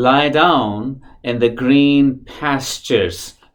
lie down in the green pastures।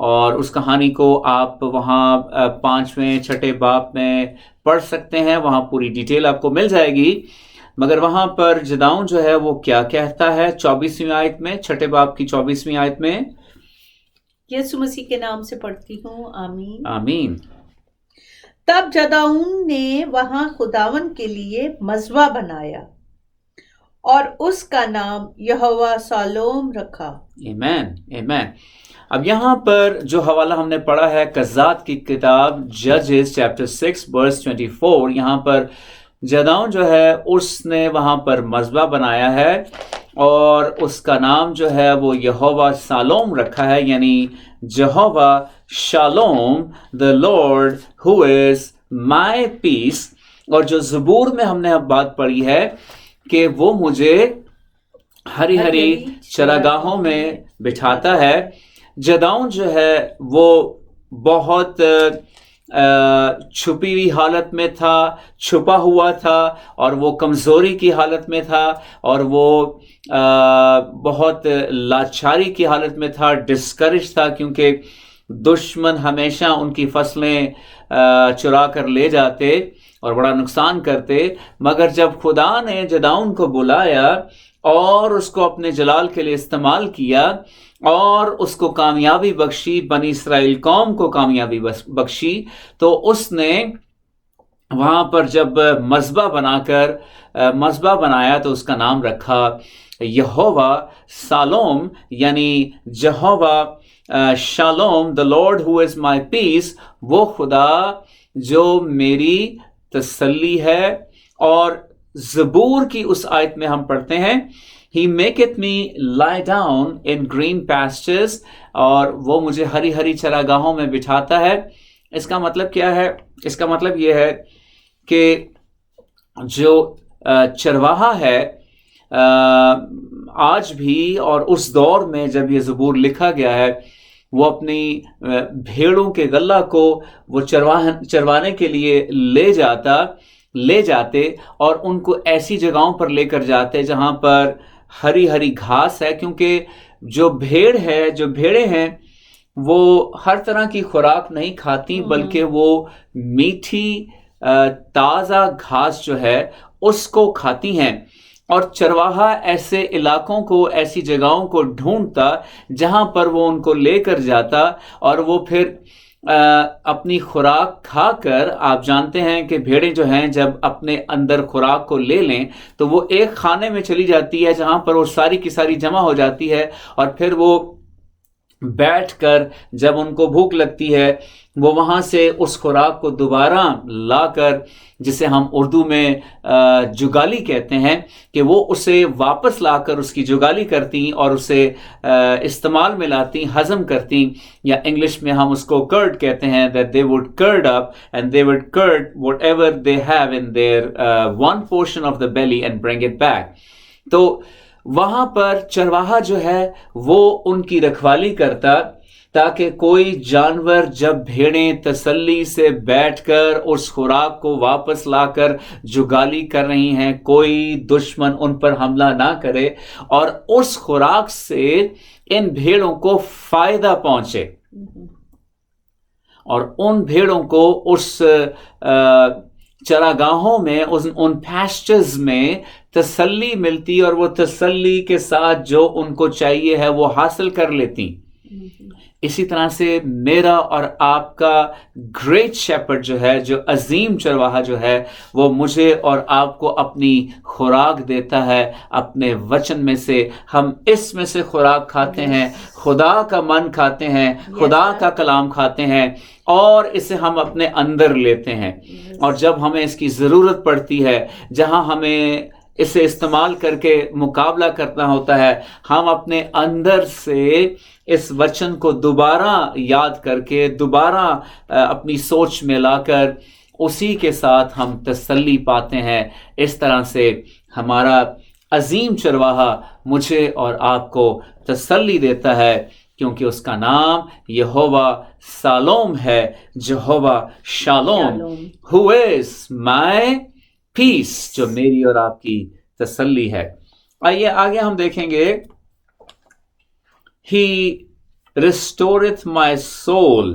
اور اس کہانی کو آپ وہاں 5ویں 6 باب میں پڑھ سکتے ہیں، وہاں پوری ڈیٹیل آپ کو مل جائے گی۔ مگر وہاں پر جداؤن جو ہے وہ کیا کہتا ہے 24ویں آیت میں، 6 باب کی 24ویں آیت میں؟ یسوع مسیح کے نام سے پڑھتی ہوں، آمین۔ آمین۔ تب جداؤن نے وہاں خداون کے لیے مذبح بنایا اور اس کا نام یہوہ سالوم رکھا۔ Amen amen. اب یہاں پر جو حوالہ ہم نے پڑھا ہے قضات کی کتاب ججز چیپٹر 6 ورس 24، یہاں پر جداؤن جو ہے اس نے وہاں پر مذبح بنایا ہے اور اس کا نام جو ہے وہ یہوہ سالوم رکھا ہے، یعنی جہوہ Shalom, the Lord who is my peace۔ اور جو زبور میں ہم نے اب بات پڑھی ہے کہ وہ مجھے ہری ہری چراگاہوں میں بٹھاتا ہے، جداؤن جو ہے وہ بہت چھپی ہوئی حالت میں تھا، چھپا ہوا تھا، اور وہ کمزوری کی حالت میں تھا، اور وہ بہت لاچاری کی حالت میں تھا، ڈسکریج تھا، کیونکہ دشمن ہمیشہ ان کی فصلیں چرا کر لے جاتے اور بڑا نقصان کرتے۔ مگر جب خدا نے جداؤن کو بلایا اور اس کو اپنے جلال کے لیے استعمال کیا اور اس کو کامیابی بخشی، بنی اسرائیل قوم کو کامیابی بخشی، تو اس نے وہاں پر جب مذبح بنایا تو اس کا نام رکھا یہوہ سالوم، یعنی جہوہ Shalom, the Lord who is my peace، وہ خدا جو میری تسلی ہے۔ اور زبور کی اس آیت میں ہم پڑھتے ہیں He maketh me lie down in green pastures، اور وہ مجھے ہری ہری چراگاہوں میں بٹھاتا ہے۔ اس کا مطلب کیا ہے؟ اس کا مطلب یہ ہے کہ جو چرواہا ہے آج بھی اور اس دور میں جب یہ زبور لکھا گیا ہے، وہ اپنی بھیڑوں کے غلہ کو وہ چروانے کے لیے لے جاتے اور ان کو ایسی جگہوں پر لے کر جاتے جہاں پر ہری ہری گھاس ہے، کیونکہ جو بھیڑیں ہیں وہ ہر طرح کی خوراک نہیں کھاتی، بلکہ وہ میٹھی تازہ گھاس جو ہے اس کو کھاتی ہیں۔ اور چرواہا ایسے علاقوں کو، ایسی جگہوں کو ڈھونڈتا جہاں پر وہ ان کو لے کر جاتا، اور وہ پھر اپنی خوراک کھا کر، آپ جانتے ہیں کہ بھیڑیں جو ہیں جب اپنے اندر خوراک کو لے لیں تو وہ ایک خانے میں چلی جاتی ہے جہاں پر وہ ساری کی ساری جمع ہو جاتی ہے، اور پھر وہ بیٹھ کر جب ان کو بھوک لگتی ہے وہ وہاں سے اس خوراک کو دوبارہ لا کر، جسے ہم اردو میں جگالی کہتے ہیں، کہ وہ اسے واپس لا کر اس کی جگالی کرتی اور اسے استعمال میں لاتی، ہضم کرتی، یا انگلش میں ہم اس کو curd کہتے ہیں، that they would curd up and they would curd whatever they have in their one portion of the belly and bring it back۔ تو وہاں پر چرواہا جو ہے وہ ان کی رکھوالی کرتا، تاکہ کوئی جانور جب بھیڑیں تسلی سے بیٹھ کر اس خوراک کو واپس لا کر جگالی کر رہی ہیں، کوئی دشمن ان پر حملہ نہ کرے اور اس خوراک سے ان بھیڑوں کو فائدہ پہنچے، اور ان بھیڑوں کو اس چراگاہوں میں، ان پیسچرز میں تسلی ملتی، اور وہ تسلی کے ساتھ جو ان کو چاہیے ہے وہ حاصل کر لیتی۔ اسی طرح سے میرا اور آپ کا گریٹ شیپرڈ جو ہے، جو عظیم چرواہا جو ہے، وہ مجھے اور آپ کو اپنی خوراک دیتا ہے اپنے وچن میں سے۔ ہم اس میں سے خوراک کھاتے ہیں، خدا کا من کھاتے ہیں، خدا کا کلام کھاتے ہیں، اور اسے ہم اپنے اندر لیتے ہیں، اور جب ہمیں اس کی ضرورت پڑتی ہے، جہاں ہمیں اسے استعمال کر کے مقابلہ کرنا ہوتا ہے، ہم اپنے اندر سے اس وچن کو دوبارہ یاد کر کے، دوبارہ اپنی سوچ میں لا کر اسی کے ساتھ ہم تسلی پاتے ہیں۔ اس طرح سے ہمارا عظیم چرواہا مجھے اور آپ کو تسلی دیتا ہے، کیونکہ اس کا نام یہوہ سالوم ہے، جہوہ Shalom, who is my peace، جو میری اور آپ کی تسلی ہے۔ آئیے آگے ہم دیکھیں گے، He restoreth my soul.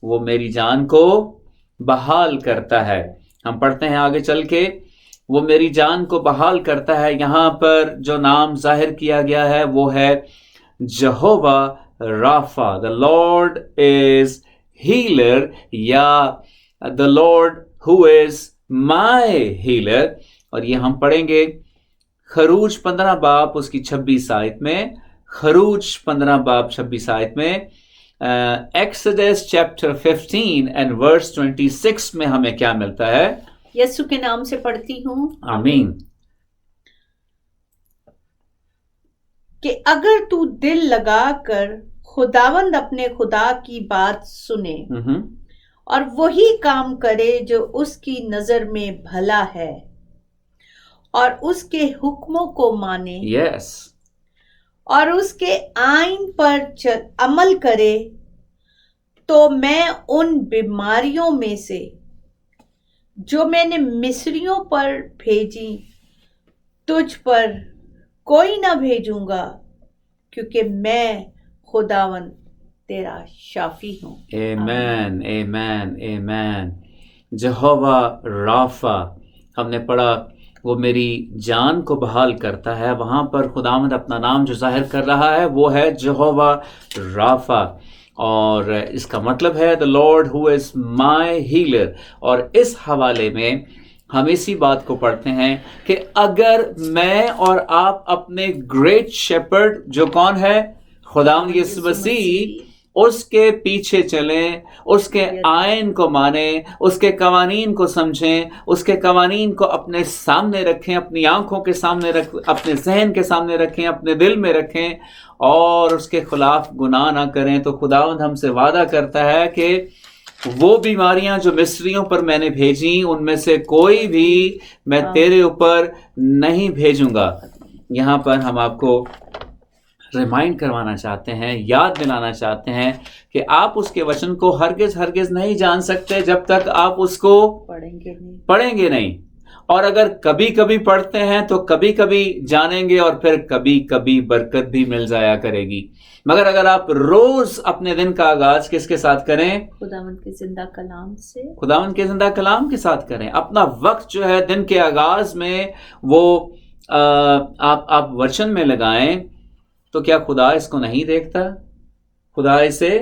وہ میری جان کو بحال کرتا ہے. ہم پڑھتے ہیں آگے چل کے, وہ میری جان کو بحال کرتا ہے. یہاں پر جو نام ظاہر کیا گیا ہے وہ ہے جہووا رافا. The Lord is healer, یا the Lord who is my healer. اور یہ ہم پڑھیں گے خروج 15 باب اس کی 26 آیت میں. خروج 15 باب 26 آیت میں. Exodus chapter 15 and verse 26 میں ہمیں کیا ملتا ہے؟ یسوع کے نام سے پڑھتی ہوں. آمین. کہ اگر تو دل لگا کر خداوند اپنے خدا کی بات سنے اور وہی کام کرے جو اس کی نظر میں بھلا ہے اور اس کے حکموں کو مانے Yes. اور اس کے آئین پر عمل کرے تو میں ان بیماریوں میں سے جو میں نے مصریوں پر بھیجی تجھ پر کوئی نہ بھیجوں گا، کیونکہ میں خداوند تیرا شافی ہوں. Amen, amen, amen. جہووا رافا ہم نے پڑھا وہ میری جان کو بحال کرتا ہے. وہاں پر خداوند اپنا نام جو ظاہر کر رہا ہے وہ ہے جہووا رافا، اور اس کا مطلب ہے the Lord who is my healer. اور اس حوالے میں ہم اسی بات کو پڑھتے ہیں کہ اگر میں اور آپ اپنے گریٹ شیپرڈ جو کون ہے؟ خداوند یسوع مسیح، اس کے پیچھے چلیں، اس کے آئین کو مانیں، اس کے قوانین کو سمجھیں، اس کے قوانین کو اپنے سامنے رکھیں، اپنی آنکھوں کے سامنے اپنے ذہن کے سامنے رکھیں، اپنے دل میں رکھیں، اور اس کے خلاف گناہ نہ کریں، تو خداوند ہم سے وعدہ کرتا ہے کہ وہ بیماریاں جو مصریوں پر میں نے بھیجیں ان میں سے کوئی بھی میں تیرے اوپر نہیں بھیجوں گا. یہاں پر ہم آپ کو ریمائنڈ کروانا چاہتے ہیں، یاد دلانا چاہتے ہیں کہ آپ اس کے وچن کو ہرگز نہیں جان سکتے جب تک آپ اس کو پڑھیں گے نہیں. اور اگر کبھی کبھی پڑھتے ہیں تو کبھی کبھی جانیں گے، اور پھر کبھی کبھی برکت بھی مل جایا کرے گی. مگر اگر آپ روز اپنے دن کا آغاز کس کے ساتھ کریں؟ خداوند کے زندہ کلام سے. خداوند کے زندہ کلام کے ساتھ کریں. اپنا وقت جو ہے دن کے آغاز میں وہ آپ وچن میں لگائیں. تو کیا خدا اس کو نہیں دیکھتا؟ خدا اسے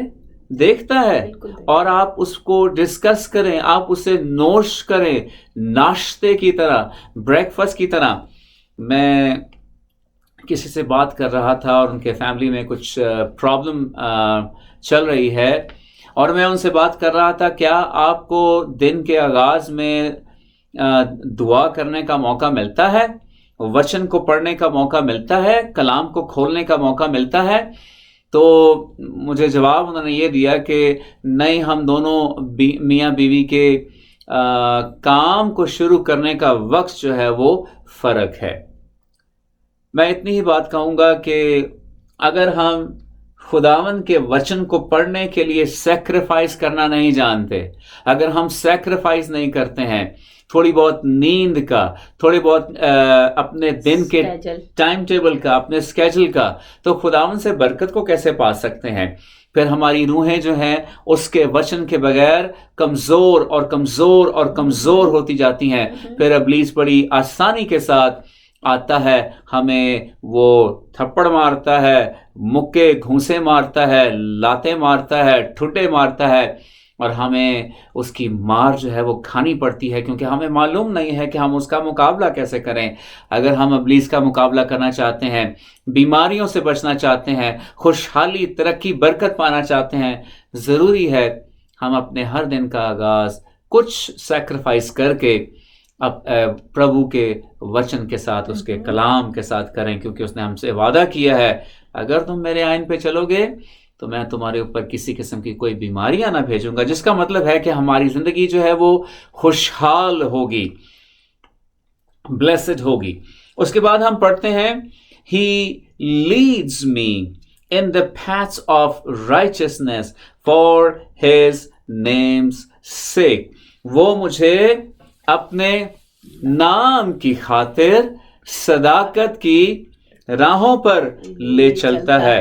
دیکھتا ہے. اور آپ اس کو ڈسکس کریں، آپ اسے نوش کریں ناشتے کی طرح، بریک فاسٹ کی طرح. میں کسی سے بات کر رہا تھا اور ان کے فیملی میں کچھ پرابلم چل رہی ہے، اور میں ان سے بات کر رہا تھا کیا آپ کو دن کے آغاز میں دعا کرنے کا موقع ملتا ہے، وچن کو پڑھنے کا موقع ملتا ہے، کلام کو کھولنے کا موقع ملتا ہے؟ تو مجھے جواب انہوں نے یہ دیا کہ نہیں، ہم دونوں میاں بیوی کے کام کو شروع کرنے کا وقت جو ہے وہ فرق ہے. میں اتنی ہی بات کہوں گا کہ اگر ہم خداوند کے وچن کو پڑھنے کے لیے سیکریفائز کرنا نہیں جانتے، اگر ہم سیکریفائز نہیں کرتے ہیں تھوڑی بہت نیند کا، تھوڑی بہت اپنے دن کے ٹائم ٹیبل کا، اپنے اسکیجول کا، تو خداوند سے برکت کو کیسے پا سکتے ہیں؟ پھر ہماری روحیں جو ہیں اس کے وچن کے بغیر کمزور اور کمزور اور کمزور ہوتی جاتی ہیں. پھر ابلیس بڑی آسانی کے ساتھ آتا ہے، ہمیں وہ تھپڑ مارتا ہے، مکے گھونسے مارتا ہے، لاتے مارتا ہے، ٹھٹے مارتا ہے، اور ہمیں اس کی مار جو ہے وہ کھانی پڑتی ہے، کیونکہ ہمیں معلوم نہیں ہے کہ ہم اس کا مقابلہ کیسے کریں. اگر ہم ابلیس کا مقابلہ کرنا چاہتے ہیں، بیماریوں سے بچنا چاہتے ہیں، خوشحالی، ترقی، برکت پانا چاہتے ہیں، ضروری ہے ہم اپنے ہر دن کا آغاز کچھ سیکریفائس کر کے پربھو کے وچن کے ساتھ، اس کے کلام کے ساتھ کریں، کیونکہ اس نے ہم سے وعدہ کیا ہے اگر تم میرے آئین پہ چلو گے تو میں تمہارے اوپر کسی قسم کی کوئی بیماریاں نہ بھیجوں گا، جس کا مطلب ہے کہ ہماری زندگی جو ہے وہ خوشحال ہوگی، بلیسڈ ہوگی. اس کے بعد ہم پڑھتے ہیں He leads me in the paths of righteousness for his name's sake. وہ مجھے اپنے نام کی خاطر صداقت کی راہوں پر لے چلتا ہے.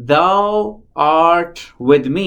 Thou art with me।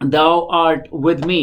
Thou art with me,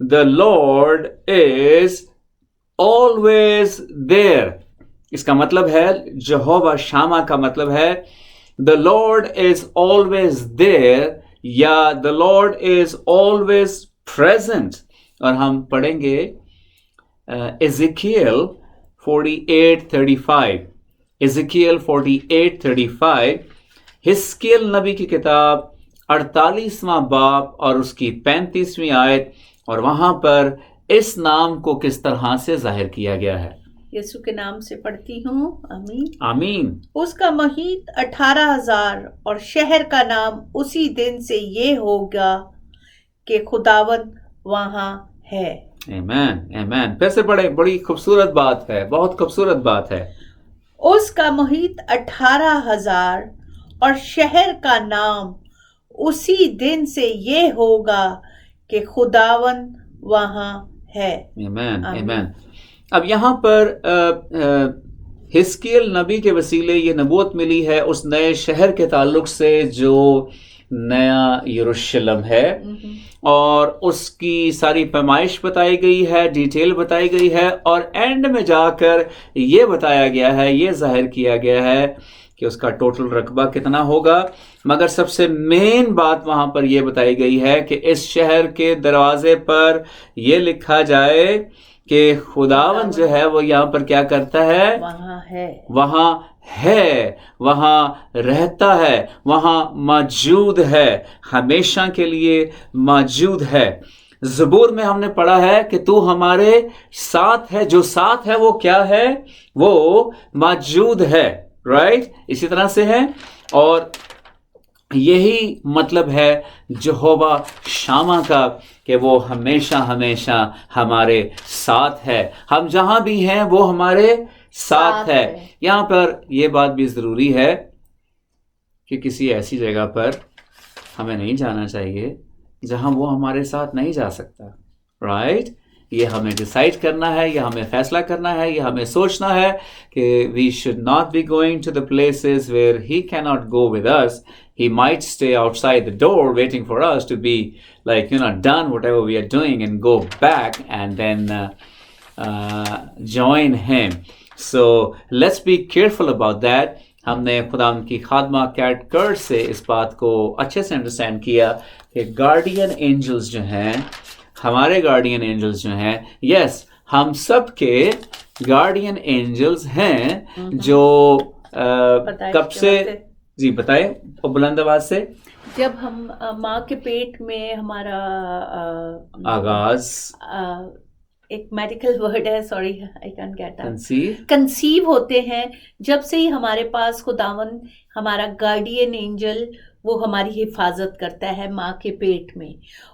The Lord is always there। اس کا مطلب ہے جہوہ شامہ کا مطلب ہے the Lord is always there یا the Lord is always present. اور ہم پڑھیں گے Ezekiel 48:35. Ezekiel 48:35 حزقیل نبی کی کتاب 48واں باب اور اس کی 35ویں آیت، اور وہاں پر اس نام کو کس طرح سے ظاہر کیا گیا ہے. یسوع کے نام سے پڑھتی ہوں، آمین. آمین. اس کا محیط 18,000 اور شہر کا نام اسی دن سے یہ ہوگا کہ خداوند وہاں ہے. آمین آمین. پھر سے پڑھیں، بڑی خوبصورت بات ہے، بہت خوبصورت بات ہے. اس کا محیط 18,000 اور شہر کا نام اسی دن سے یہ ہوگا کہ خداوند وہاں ہے. آمین آمین. اب یہاں پر حزقیل نبی کے وسیلے یہ نبوت ملی ہے اس نئے شہر کے تعلق سے جو نیا یروشلم ہے، اور اس کی ساری پیمائش بتائی گئی ہے، ڈیٹیل بتائی گئی ہے، اور اینڈ میں جا کر یہ بتایا گیا ہے، یہ ظاہر کیا گیا ہے کہ اس کا ٹوٹل رقبہ کتنا ہوگا. مگر سب سے مین بات وہاں پر یہ بتائی گئی ہے کہ اس شہر کے دروازے پر یہ لکھا جائے کہ خداوند جو ہے وہ یہاں پر کیا کرتا ہے؟ وہاں ہے، وہاں ہے، وہاں رہتا ہے، وہاں موجود ہے، ہمیشہ کے لیے موجود ہے. زبور میں ہم نے پڑھا ہے کہ تو ہمارے ساتھ ہے. جو ساتھ ہے وہ کیا ہے؟ وہ موجود ہے. رائٹ؟ اسی طرح سے ہے، اور یہی مطلب ہے جہوہ شامہ کا کہ وہ ہمیشہ ہمیشہ ہمارے ساتھ ہے. ہم جہاں بھی ہیں وہ ہمارے ساتھ ہے. یہاں پر یہ بات بھی ضروری ہے کہ کسی ایسی جگہ پر ہمیں نہیں جانا چاہیے جہاں وہ ہمارے ساتھ نہیں جا سکتا. رائٹ؟ یہ ہمیں ڈیسائیڈ کرنا ہے، یہ ہمیں فیصلہ کرنا ہے، یہ ہمیں سوچنا ہے کہ we should not be going to the places where he cannot go with us. He might stay outside the door waiting for us to be like, done whatever we are doing and go back and then join him. So let's be careful about that. ہم نے خدا کی خادمہ Kate کرٹ سے اس بات کو اچھے سے understand کیا کہ گارڈین اینجلز جو ہیں، ہمارے گارڈین اینجلز جو ہیں، یس ہم سب کے گارڈین اینجلز ہیں جو کب سے، جی بتائیں بلند آواز سے. جب ہم ماں کے پیٹ میں ہمارا آغاز، ایک میڈیکل ورڈ ہے، sorry I can't get that, conceive ہوتے ہیں، جب سے ہی ہمارے پاس خداوند ہمارا گارڈین اینجل وہ ہماری حفاظت کرتا ہے ماں کے پیٹ میں.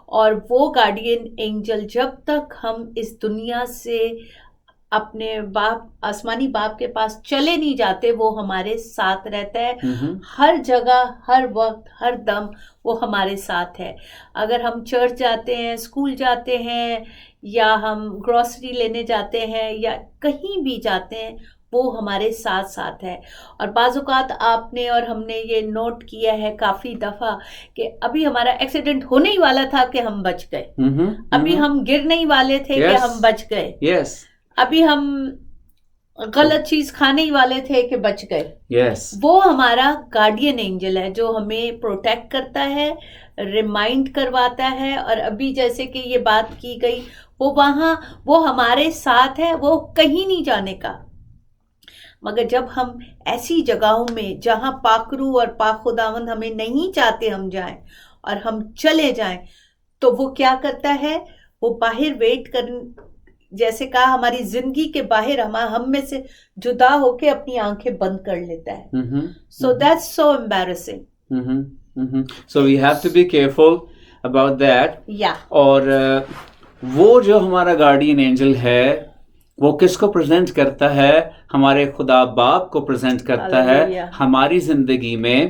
اور وہ گارڈین اینجل جب تک ہم اس دنیا سے اپنے باپ آسمانی باپ کے پاس چلے نہیں جاتے وہ ہمارے ساتھ رہتا ہے. ہر جگہ، ہر وقت، ہر دم وہ ہمارے ساتھ ہے. اگر ہم چرچ جاتے ہیں، اسکول جاتے ہیں، یا ہم گروسری لینے جاتے ہیں، یا کہیں بھی جاتے ہیں، وہ ہمارے ساتھ ساتھ ہے. اور بعض اوقات آپ نے اور ہم نے یہ نوٹ کیا ہے کافی دفعہ کہ ابھی ہمارا ایکسیڈنٹ ہونے ہی والا تھا کہ ہم بچ گئے، ابھی ہم گرنے ہی والے تھے کہ ہم بچ گئے، ابھی ہم غلط چیز کھانے ہی والے تھے کہ بچ گئے. وہ ہمارا گارڈین اینجل ہے جو ہمیں پروٹیکٹ کرتا ہے، ریمائنڈ کرواتا ہے. اور ابھی جیسے کہ یہ بات کی گئی، وہ وہاں، وہ ہمارے ساتھ ہے، وہ کہیں نہیں جانے کا. مگر جب ہم ایسی جگہوں میں جہاں پاک روح اور پاک خداوند ہمیں نہیں چاہتے ہم جائیں اور ہم چلے جائیں، تو وہ کیا کرتا ہے؟ وہ باہر ویٹ کر، جیسے کہا ہماری زندگی کے باہر ہم میں سے جدا ہو کے اپنی آنکھیں بند کر لیتا ہے. So that's so embarrassing. So we have to be careful about that. اور وہ جو ہمارا گارڈین اینجل ہے وہ کس کو پریزنٹ کرتا ہے؟ ہمارے خدا باپ کو پریزنٹ کرتا ہے ہماری زندگی میں.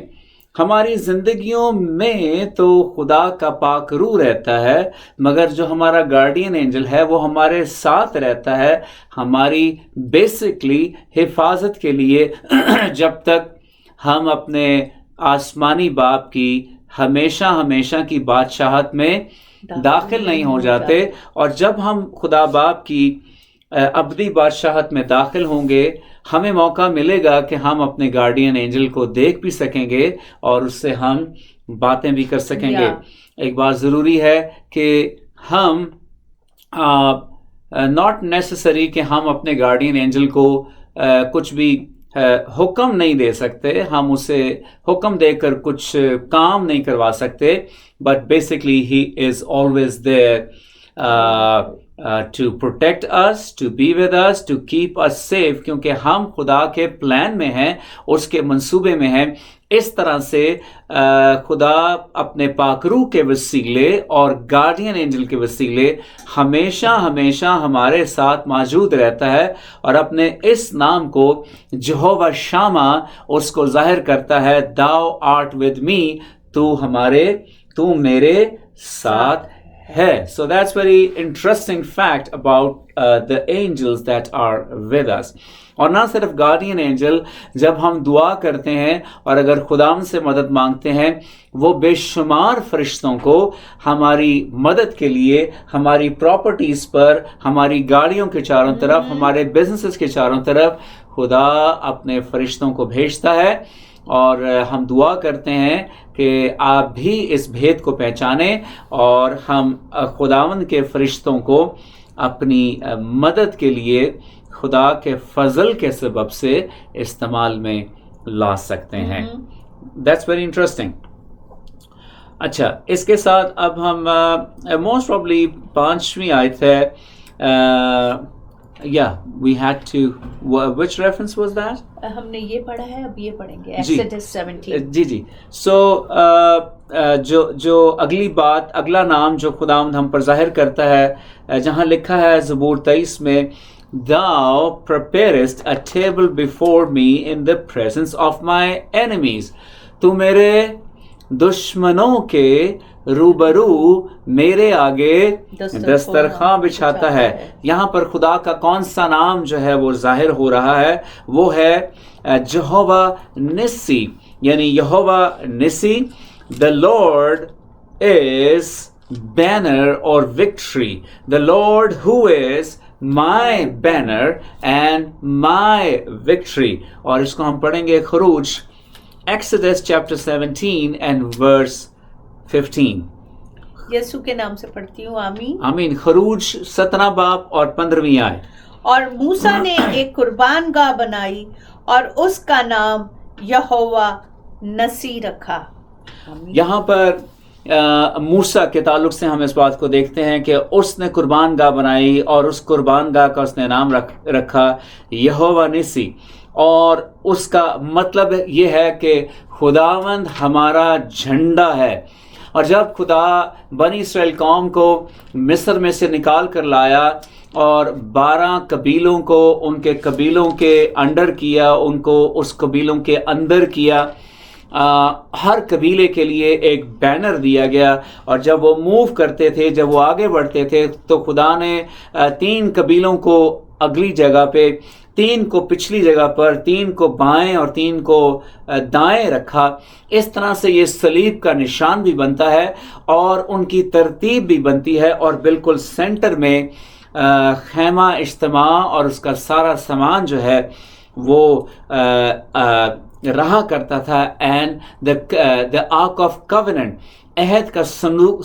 ہماری زندگیوں میں تو خدا کا پاک روح رہتا ہے، مگر جو ہمارا گارڈین اینجل ہے وہ ہمارے ساتھ رہتا ہے ہماری بیسکلی حفاظت کے لیے جب تک ہم اپنے آسمانی باپ کی ہمیشہ ہمیشہ کی بادشاہت میں داخل نہیں ہو جاتے. اور جب ہم خدا باپ کی ابدی بادشاہت میں داخل ہوں گے، ہمیں موقع ملے گا کہ ہم اپنے گارڈین اینجل کو دیکھ بھی سکیں گے اور اس سے ہم باتیں بھی کر سکیں گے. ایک بات ضروری ہے کہ ہم ناٹ نیسسری کہ ہم اپنے گارڈین اینجل کو کچھ بھی حکم نہیں دے سکتے, ہم اسے حکم دے کر کچھ کام نہیں کروا سکتے, but basically he is always there to protect us, to be with us, to keep us safe, کیونکہ ہم خدا کے پلان میں ہیں, اس کے منصوبے میں ہیں. اس طرح سے خدا اپنے پاک روح کے وسیلے اور گارڈین اینجل کے وسیلے ہمیشہ ہمیشہ ہمارے ساتھ موجود رہتا ہے, اور اپنے اس نام کو جہوہ شامہ اس کو ظاہر کرتا ہے, thou art with me, تو میرے ساتھ ہے. So that's very interesting fact about the angels that are with us. اور نہ صرف گارڈین اینجل, جب ہم دعا کرتے ہیں اور اگر خداوند سے مدد مانگتے ہیں, وہ بے شمار فرشتوں کو ہماری مدد کے لیے ہماری پراپرٹیز پر, ہماری گاڑیوں کے چاروں طرف, ہمارے بزنسز کے چاروں طرف خدا اپنے فرشتوں کو بھیجتا ہے. اور ہم دعا کرتے ہیں کہ آپ بھی اس بھید کو پہچانیں اور ہم خداوند کے فرشتوں کو اپنی مدد کے لیے خدا کے فضل کے سبب سے استعمال میں لا سکتے ہیں. That's very interesting. اچھا, اس کے ساتھ اب ہم موسٹ پروبلی 5ویں آیت ہے. we had to, which reference was that? ہم نے یہ پڑھا ہے, اب یہ پڑھیں گے Exodus 17. جی. So جو اگلی بات, اگلا نام جو خداوند ہم پر ظاہر کرتا ہے, جہاں لکھا ہے زبور 23 میں, thou preparest a table before me in the presence of my enemies. تو میرے دشمنوں کے روبرو میرے آگے دسترخواں بچھاتا ہے. یہاں پر خدا کا کون سا نام جو ہے وہ ظاہر ہو رہا ہے, وہ ہے جہوہ نسی, یعنی یہوہ نسی. The Lord is banner or victory. The Lord who is my banner and my victory. اور اس کو ہم پڑھیں گے خروج Exodus chapter 17 and verse 15. یسوع کے نام سے پڑھتی ہوں, آمین. آمین. خروج 17 باب اور 15ویں آیت. اور موسیٰ نے ایک قربان گاہ بنائی اور اس کا نام یہوہ نسی رکھا. یہاں پر موسیٰ کے تعلق سے ہم اس بات کو دیکھتے ہیں کہ اس نے قربان گاہ بنائی اور اس قربان گاہ کا اس نے نام رکھا یہوہ نسی. اور اس کا مطلب یہ ہے کہ خداوند ہمارا جھنڈا ہے. اور جب خدا بنی اسرائیل قوم کو مصر میں سے نکال کر لایا اور 12 قبیلوں کو ان کے قبیلوں کے انڈر کیا, ان کو اس قبیلوں کے اندر کیا, ہر قبیلے کے لیے ایک بینر دیا گیا. اور جب وہ موو کرتے تھے, جب وہ آگے بڑھتے تھے, تو خدا نے 3 قبیلوں کو اگلی جگہ پہ, 3 کو پچھلی جگہ پر, 3 کو بائیں اور 3 کو دائیں رکھا. اس طرح سے یہ صلیب کا نشان بھی بنتا ہے اور ان کی ترتیب بھی بنتی ہے, اور بالکل سینٹر میں خیمہ اجتماع اور اس کا سارا سامان جو ہے وہ رہا کرتا تھا. And the ark of covenant, عہد کا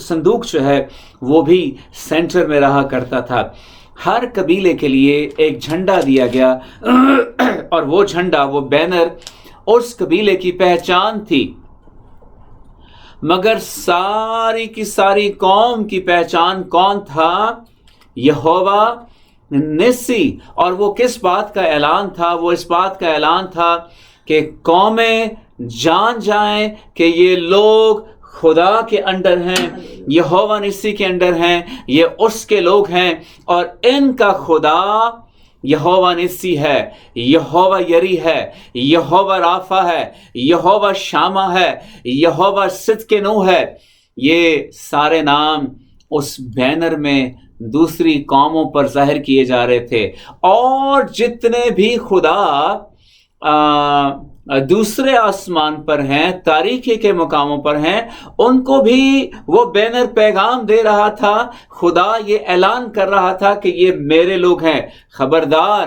صندوق جو ہے وہ بھی سینٹر میں رہا کرتا تھا. ہر قبیلے کے لیے ایک جھنڈا دیا گیا اور وہ جھنڈا, وہ بینر اس قبیلے کی پہچان تھی. مگر ساری کی ساری قوم کی پہچان کون تھا؟ یہوہ نسی. اور وہ کس بات کا اعلان تھا؟ وہ اس بات کا اعلان تھا کہ قومیں جان جائیں کہ یہ لوگ خدا کے انڈر ہیں, یہوہ نسی کے انڈر ہیں, یہ اس کے لوگ ہیں, اور ان کا خدا یہوہ نسی ہے, یہوہ یری ہے, یہوہ رافع ہے, یہوہ شامہ ہے, یہوہ صدقنو ہے. یہ سارے نام اس بینر میں دوسری قوموں پر ظاہر کیے جا رہے تھے. اور جتنے بھی خدا دوسرے آسمان پر ہیں, تاریکی کے مقاموں پر ہیں, ان کو بھی وہ بینر پیغام دے رہا تھا. خدا یہ اعلان کر رہا تھا کہ یہ میرے لوگ ہیں, خبردار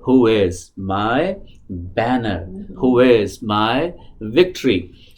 who is my banner, who is my victory।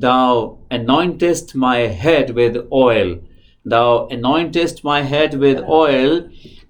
Thou anointest my head with oil, Thou anointest my head with oil,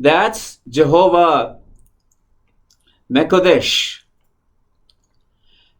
That's Jehovah Mekodesh।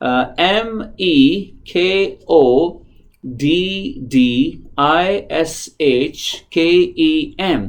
MEKODDISHKEM,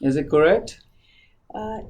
Is it correct?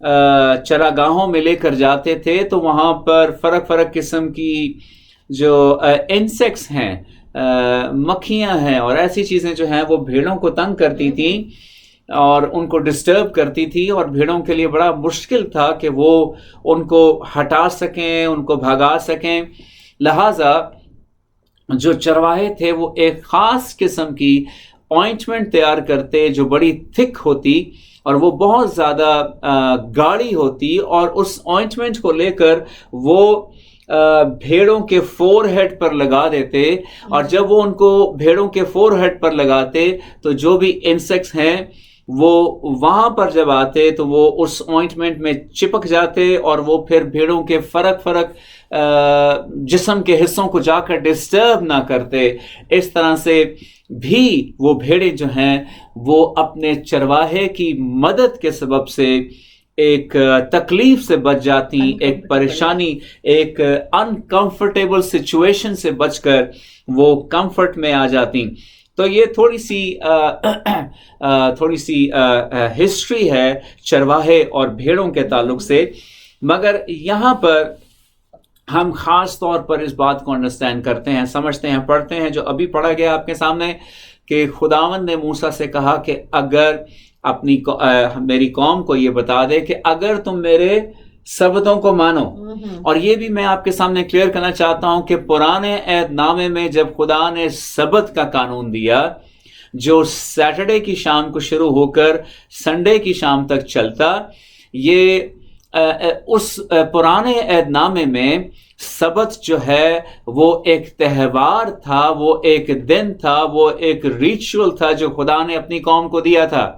چراگاہوں میں لے کر جاتے تھے تو وہاں پر فرق قسم کی جو انسیکٹس ہیں، مکھیاں ہیں اور ایسی چیزیں جو ہیں وہ بھیڑوں کو تنگ کرتی تھیں اور ان کو ڈسٹرب کرتی تھی، اور بھیڑوں کے لیے بڑا مشکل تھا کہ وہ ان کو ہٹا سکیں، ان کو بھگا سکیں. لہٰذا جو چرواہے تھے وہ ایک خاص قسم کی آئنٹمنٹ تیار کرتے جو بڑی تھک ہوتی اور وہ بہت زیادہ گاڑی ہوتی، اور اس آئنٹمنٹ کو لے کر وہ بھیڑوں کے فور ہیڈ پر لگا دیتے، اور جب وہ ان کو بھیڑوں کے فور ہیڈ پر لگاتے تو جو بھی انسیکٹس ہیں وہ وہاں پر جب آتے تو وہ اس آئنٹمنٹ میں چپک جاتے، اور وہ پھر بھیڑوں کے فرق جسم کے حصوں کو جا کر ڈسٹرب نہ کرتے. اس طرح سے بھی وہ بھیڑیں جو ہیں وہ اپنے چرواہے کی مدد کے سبب سے ایک تکلیف سے بچ جاتی، ایک پریشانی، ایک انکمفرٹیبل سچویشن سے بچ کر وہ کمفرٹ میں آ جاتی. تو یہ تھوڑی سی ہسٹری ہے چرواہے اور بھیڑوں کے تعلق سے. مگر یہاں پر ہم خاص طور پر اس بات کو انڈرسٹینڈ کرتے ہیں، سمجھتے ہیں، پڑھتے ہیں جو ابھی پڑھا گیا آپ کے سامنے کہ خداوند نے موسیٰ سے کہا کہ اگر میری قوم کو یہ بتا دے کہ اگر تم میرے سبتوں کو مانو. اور یہ بھی میں آپ کے سامنے کلیئر کرنا چاہتا ہوں کہ پرانے عہد نامے میں جب خدا نے سبت کا قانون دیا جو سیٹرڈے کی شام کو شروع ہو کر سنڈے کی شام تک چلتا، یہ اس پرانے عہد نامے میں سبت جو ہے وہ ایک تہوار تھا، وہ ایک دن تھا، وہ ایک ریچول تھا جو خدا نے اپنی قوم کو دیا تھا.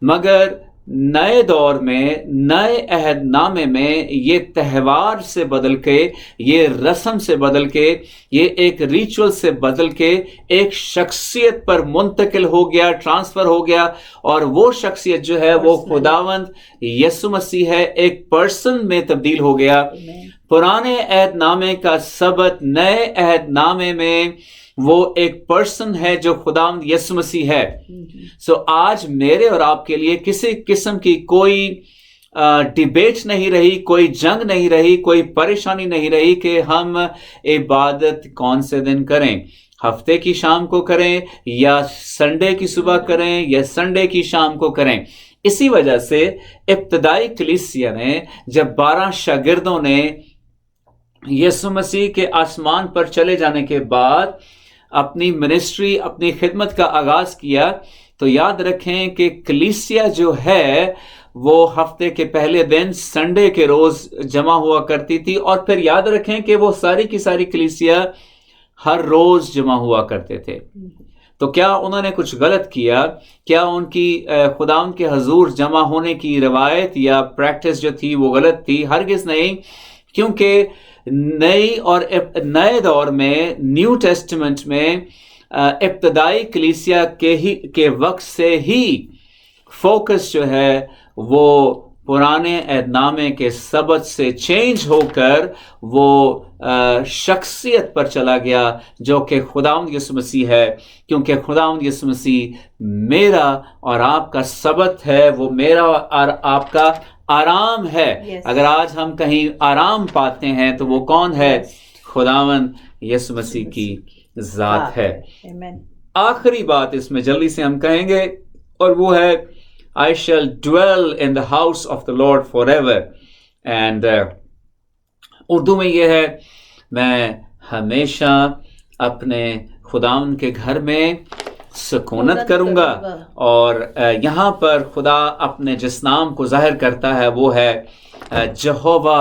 مگر نئے دور میں، نئے عہد نامے میں یہ تہوار سے بدل کے، یہ رسم سے بدل کے، یہ ایک ریچول سے بدل کے ایک شخصیت پر منتقل ہو گیا، ٹرانسفر ہو گیا، اور وہ شخصیت جو ہے وہ خداوند یسوع مسیح ہے، ایک پرسن میں تبدیل ہو گیا. پرانے عہد نامے کا سبت نئے عہد نامے میں وہ ایک پرسن ہے جو خداوند یسوع مسیح ہے. سو آج میرے اور آپ کے لیے کسی قسم کی کوئی ڈیبیٹ نہیں رہی، کوئی جنگ نہیں رہی، کوئی پریشانی نہیں رہی کہ ہم عبادت کون سے دن کریں، ہفتے کی شام کو کریں یا سنڈے کی صبح کریں یا سنڈے کی شام کو کریں. اسی وجہ سے ابتدائی کلیسیا نے جب 12 شاگردوں نے یسوع مسیح کے آسمان پر چلے جانے کے بعد اپنی منسٹری، اپنی خدمت کا آغاز کیا، تو یاد رکھیں کہ کلیسیا جو ہے وہ ہفتے کے پہلے دن سنڈے کے روز جمع ہوا کرتی تھی، اور پھر یاد رکھیں کہ وہ ساری کی ساری کلیسیا ہر روز جمع ہوا کرتے تھے. تو کیا انہوں نے کچھ غلط کیا؟ کیا ان کی خداوند کے حضور جمع ہونے کی روایت یا پریکٹس جو تھی وہ غلط تھی؟ ہرگز نہیں، کیونکہ نئے دور میں، نیو ٹیسٹمنٹ میں، ابتدائی کلیسیا کے وقت سے ہی فوکس جو ہے وہ پرانے عہد نامے کے سبت سے چینج ہو کر وہ شخصیت پر چلا گیا جو کہ خداوند یسوع مسیح ہے. کیونکہ خداوند یسوع مسیح میرا اور آپ کا سبت ہے، وہ میرا اور آپ کا آرام ہے. اگر آج ہم کہیں آرام پاتے ہیں تو وہ کون ہے؟ خداوند یسوع مسیح کی ذات ہے. آخری بات اس میں جلدی سے ہم کہیں گے، اور وہ ہے I shall dwell in the house of the Lord forever. And Urdu میں یہ ہے، میں ہمیشہ اپنے خداوند کے گھر میں سکونت کروں گا. اور یہاں پر خدا اپنے جس نام کو ظاہر کرتا ہے وہ ہے Jehovah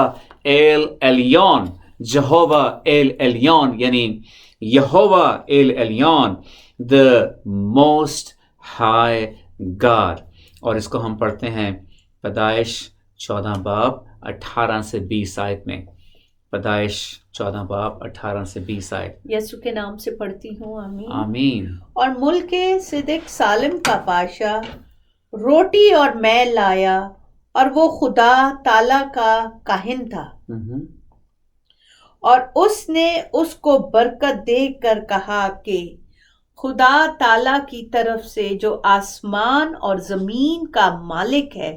El Elyon. Jehovah El Elyon یعنی Yahweh El Elyon, the most high God. اور اس کو ہم پڑھتے ہیں پیدائش 14 باب 18 سے 20 آیت میں. پیدائش 14 باب 18 سے 20 آیت. یسوع کے نام سے پڑھتی ہوں، آمین. آمین. اور ملک صدق سالم کا بادشاہ روٹی اور میل لایا، اور وہ خدا تعالیٰ کا کاہن تھا. اور اس نے اس کو برکت دے کر کہا کہ خدا تعالیٰ کی طرف سے جو آسمان اور زمین کا مالک ہے،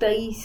23,